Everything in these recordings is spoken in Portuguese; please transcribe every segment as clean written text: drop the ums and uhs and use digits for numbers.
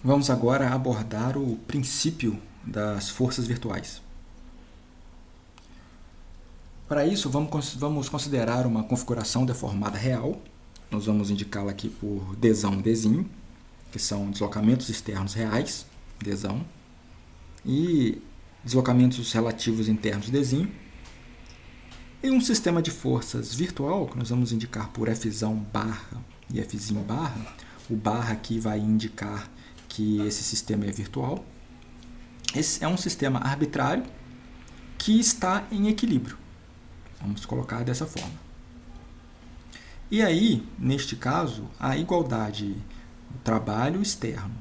Vamos agora abordar o princípio das forças virtuais. Para isso, vamos considerar uma configuração deformada real. Nós vamos indicá-la aqui por Dzão, Dzinho, que são deslocamentos externos reais, Dzão, e deslocamentos relativos internos, Dzinho. E um sistema de forças virtual, que nós vamos indicar por Fzão barra e Fzinho barra. O barra aqui vai indicar que esse sistema é virtual. Esse é um sistema arbitrário que está em equilíbrio. Vamos colocar dessa forma. E aí, neste caso, a igualdade do trabalho externo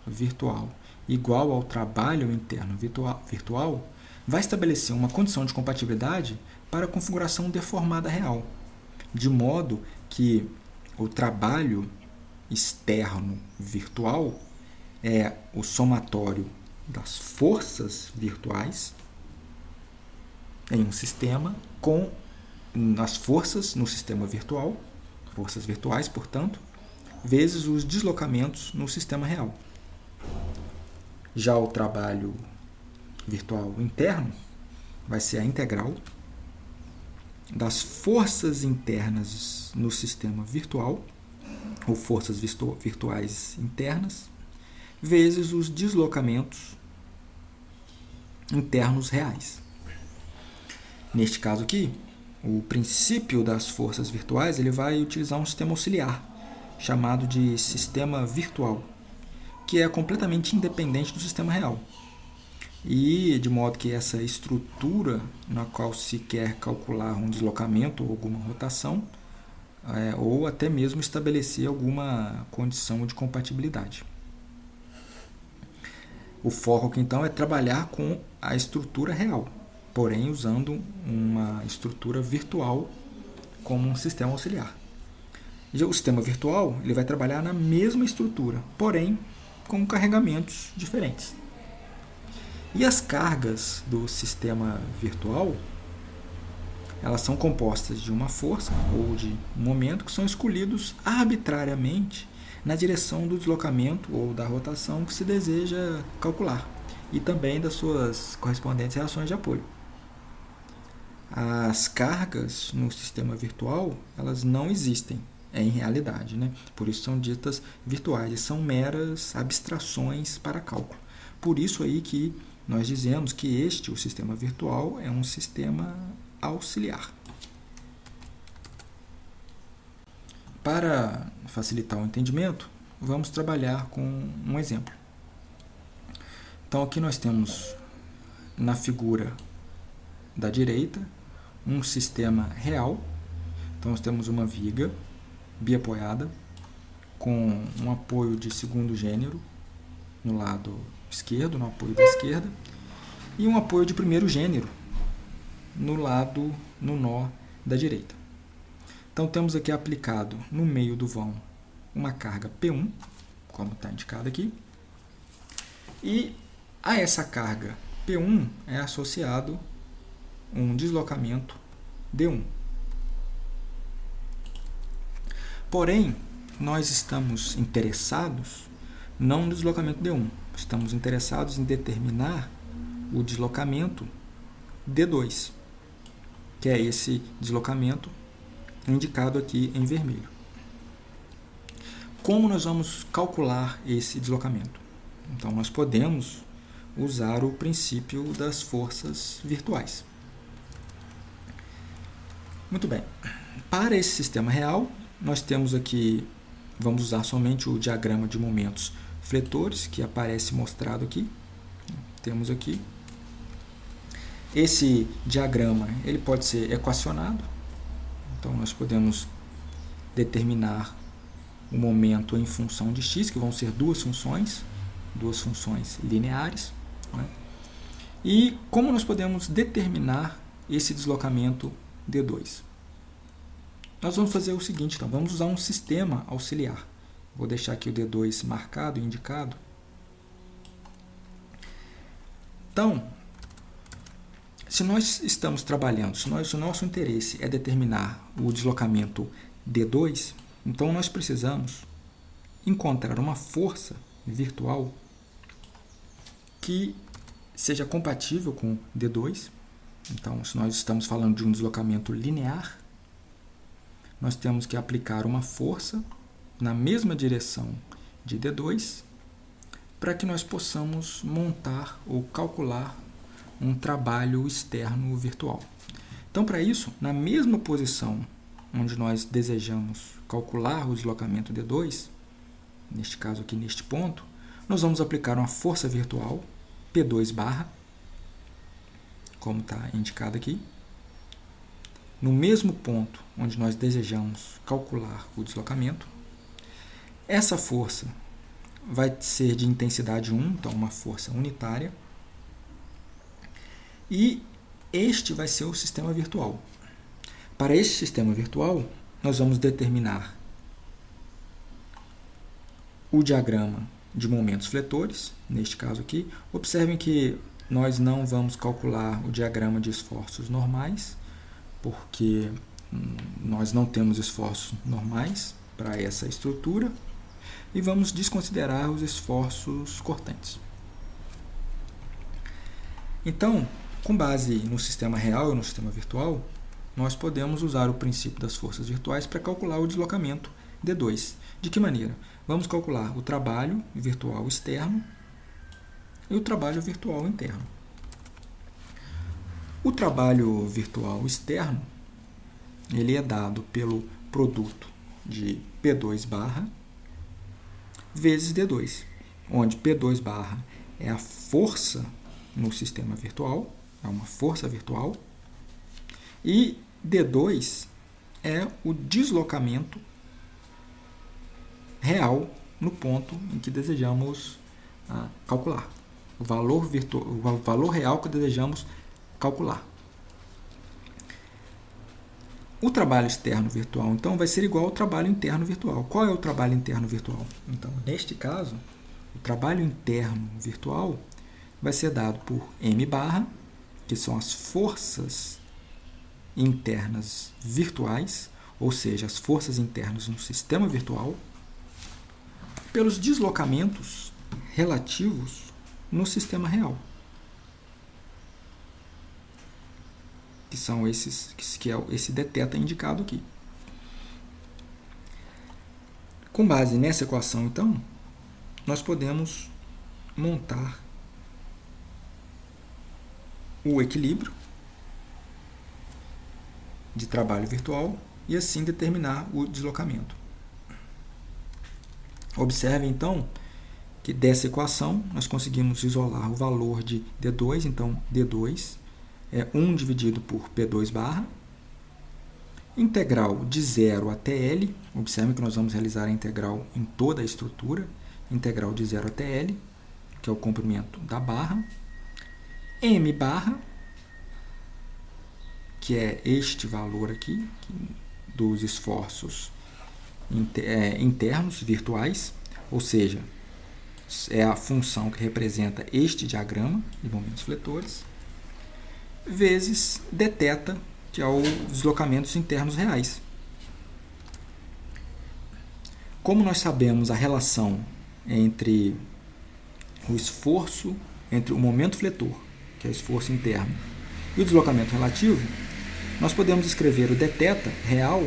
virtual igual ao trabalho interno virtual vai estabelecer uma condição de compatibilidade para a configuração deformada real, de modo que o trabalho externo virtual é o somatório das forças virtuais em um sistema com as forças no sistema virtual, forças virtuais, portanto, vezes os deslocamentos no sistema real. Já o trabalho virtual interno vai ser a integral das forças internas no sistema virtual, ou forças virtuais internas, vezes os deslocamentos internos reais. Neste caso aqui, o princípio das forças virtuais ele vai utilizar um sistema auxiliar, chamado de sistema virtual, que é completamente independente do sistema real. E de modo que essa estrutura na qual se quer calcular um deslocamento ou alguma rotação, ou até mesmo estabelecer alguma condição de compatibilidade. O foco, então, é trabalhar com a estrutura real, porém usando uma estrutura virtual como um sistema auxiliar. Já o sistema virtual ele vai trabalhar na mesma estrutura, porém com carregamentos diferentes. E as cargas do sistema virtual, elas são compostas de uma força ou de um momento que são escolhidos arbitrariamente na direção do deslocamento ou da rotação que se deseja calcular e também das suas correspondentes reações de apoio. As cargas no sistema virtual, elas não existem em realidade, né? Por isso são ditas virtuais, são meras abstrações para cálculo. Por isso aí que nós dizemos que o sistema virtual, é um sistema auxiliar. Para facilitar o entendimento, vamos trabalhar com um exemplo. Então aqui nós temos na figura da direita um sistema real. Então nós temos uma viga biapoiada com um apoio de segundo gênero no lado esquerdo, no apoio da esquerda, e um apoio de primeiro gênero no nó da direita. Então temos aqui aplicado no meio do vão uma carga P1, como está indicado aqui, e a essa carga P1 é associado um deslocamento D1. Porém, nós estamos interessados não no deslocamento D1, estamos interessados em determinar o deslocamento D2, que é esse deslocamento indicado aqui em vermelho. Como nós vamos calcular esse deslocamento? Então, nós podemos usar o princípio das forças virtuais. Muito bem. Para esse sistema real, nós temos aqui, vamos usar somente o diagrama de momentos fletores, que aparece mostrado aqui. Temos aqui. Esse diagrama ele pode ser equacionado. Então, nós podemos determinar o momento em função de x, que vão ser duas funções lineares. Né? E como nós podemos determinar esse deslocamento D2? Nós vamos fazer o seguinte, então, vamos usar um sistema auxiliar. Vou deixar aqui o D2 marcado, indicado. Então, se nós estamos trabalhando, se o nosso interesse é determinar o deslocamento D2, então nós precisamos encontrar uma força virtual que seja compatível com D2. Então, se nós estamos falando de um deslocamento linear, nós temos que aplicar uma força na mesma direção de D2 para que nós possamos montar ou calcular um trabalho externo virtual. Então, para isso, na mesma posição onde nós desejamos calcular o deslocamento D2, neste caso aqui, neste ponto, nós vamos aplicar uma força virtual, P2 barra, como está indicado aqui. No mesmo ponto onde nós desejamos calcular o deslocamento, essa força vai ser de intensidade 1, então uma força unitária, e este vai ser o sistema virtual. Para este sistema virtual, nós vamos determinar o diagrama de momentos fletores, neste caso aqui. Observem que nós não vamos calcular o diagrama de esforços normais, porque nós não temos esforços normais para essa estrutura, e vamos desconsiderar os esforços cortantes. Então, com base no sistema real e no sistema virtual, nós podemos usar o princípio das forças virtuais para calcular o deslocamento D2. De que maneira? Vamos calcular o trabalho virtual externo e o trabalho virtual interno. O trabalho virtual externo, ele é dado pelo produto de P2 barra vezes D2, onde P2 barra é a força no sistema virtual, é uma força virtual, e D2 é o deslocamento real no ponto em que desejamos calcular, o valor real que desejamos calcular. O trabalho externo virtual, então, vai ser igual ao trabalho interno virtual. Qual é o trabalho interno virtual? Então, neste caso, o trabalho interno virtual vai ser dado por M barra, que são as forças internas virtuais, ou seja, as forças internas no sistema virtual, pelos deslocamentos relativos no sistema real, que são esses, que é esse dθ indicado aqui. Com base nessa equação, então, nós podemos montar o equilíbrio de trabalho virtual e assim determinar o deslocamento. Observe, então, que dessa equação nós conseguimos isolar o valor de D2, então D2 é 1 dividido por P2 barra, integral de 0 até L, observe que nós vamos realizar a integral em toda a estrutura, integral de 0 até L, que é o comprimento da barra, M barra, que é este valor aqui, dos esforços internos, virtuais, ou seja, é a função que representa este diagrama de momentos fletores, vezes dθ, que é os deslocamentos internos reais. Como nós sabemos a relação entre o esforço, entre o momento fletor, que é o esforço interno, e o deslocamento relativo, nós podemos escrever o dθ real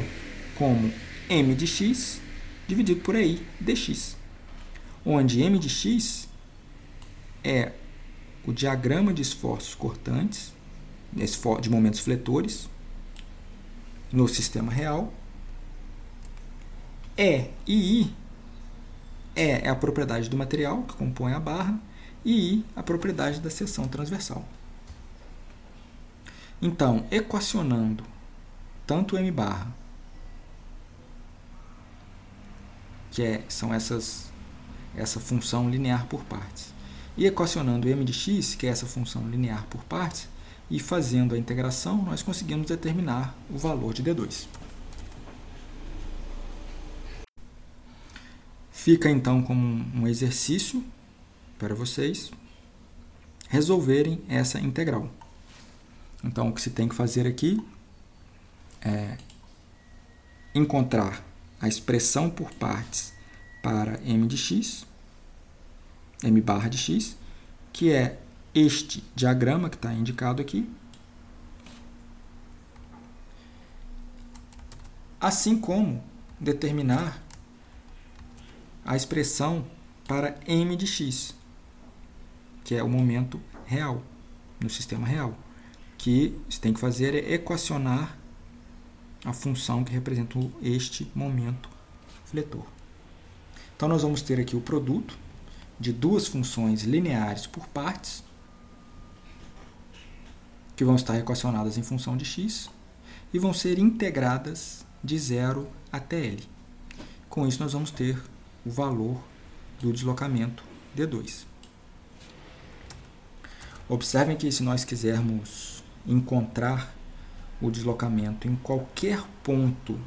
como m de x dividido por EI dx, onde m de x é o diagrama de esforços cortantes, de momentos fletores, no sistema real. E e I é a propriedade do material que compõe a barra, e I a propriedade da seção transversal. Então, equacionando tanto M barra, que são essa função linear por partes, e equacionando M de x, que é essa função linear por partes, e fazendo a integração, nós conseguimos determinar o valor de D2. Fica então como um exercício para vocês resolverem essa integral. Então, o que se tem que fazer aqui é encontrar a expressão por partes para m de x m barra de x, que é este diagrama que está indicado aqui, assim como determinar a expressão para m de x, que é o momento real, no sistema real. Que você tem que fazer é equacionar a função que representa este momento fletor. Então, nós vamos ter aqui o produto de duas funções lineares por partes, que vão estar equacionadas em função de x, e vão ser integradas de 0 até L. Com isso, nós vamos ter o valor do deslocamento D2. Observem que se nós quisermos encontrar o deslocamento em qualquer ponto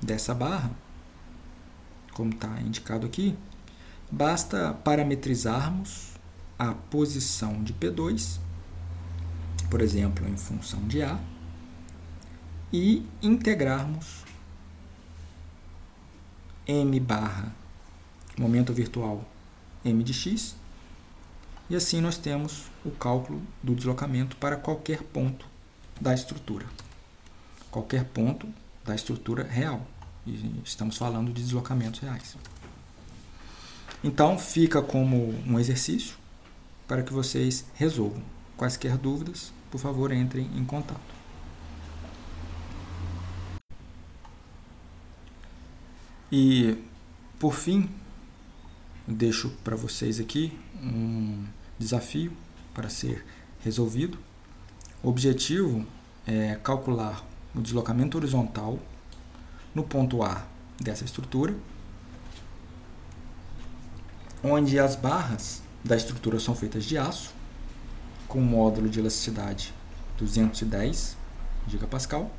dessa barra, como está indicado aqui, basta parametrizarmos a posição de P2, por exemplo, em função de A, e integrarmos m barra momento virtual m de x, e assim nós temos o cálculo do deslocamento para qualquer ponto da estrutura. Qualquer ponto da estrutura real. E estamos falando de deslocamentos reais. Então, fica como um exercício para que vocês resolvam. Quaisquer dúvidas, por favor, entrem em contato. E, por fim, deixo para vocês aqui um desafio para ser resolvido. O objetivo é calcular o deslocamento horizontal no ponto A dessa estrutura, onde as barras da estrutura são feitas de aço, com módulo de elasticidade 210 GPa,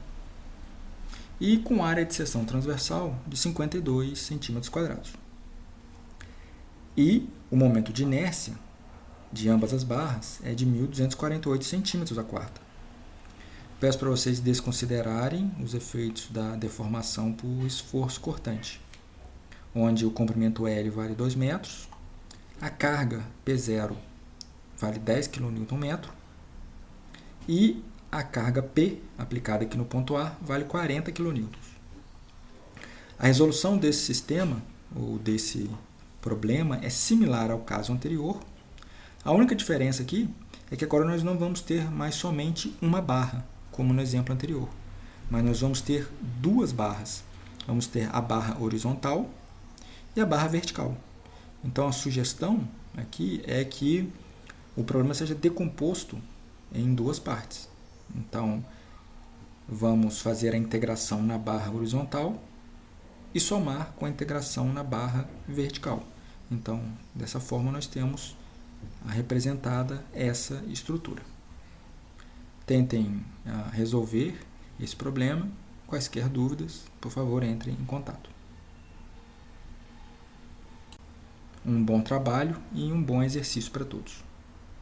e com área de seção transversal de 52 cm². E o momento de inércia de ambas as barras é de 1.248 cm². Peço para vocês desconsiderarem os efeitos da deformação por esforço cortante, onde o comprimento L vale 2 metros, a carga P0 vale 10 kN e a carga P, aplicada aqui no ponto A, vale 40 kN. A resolução desse sistema, ou desse problema, é similar ao caso anterior. A única diferença aqui é que agora nós não vamos ter mais somente uma barra, como no exemplo anterior, mas nós vamos ter duas barras. Vamos ter a barra horizontal e a barra vertical. Então, a sugestão aqui é que o problema seja decomposto em duas partes. Então, vamos fazer a integração na barra horizontal e somar com a integração na barra vertical. Então, dessa forma, nós temos representada essa estrutura. Tentem resolver esse problema. Quaisquer dúvidas, por favor, entrem em contato. Um bom trabalho e um bom exercício para todos.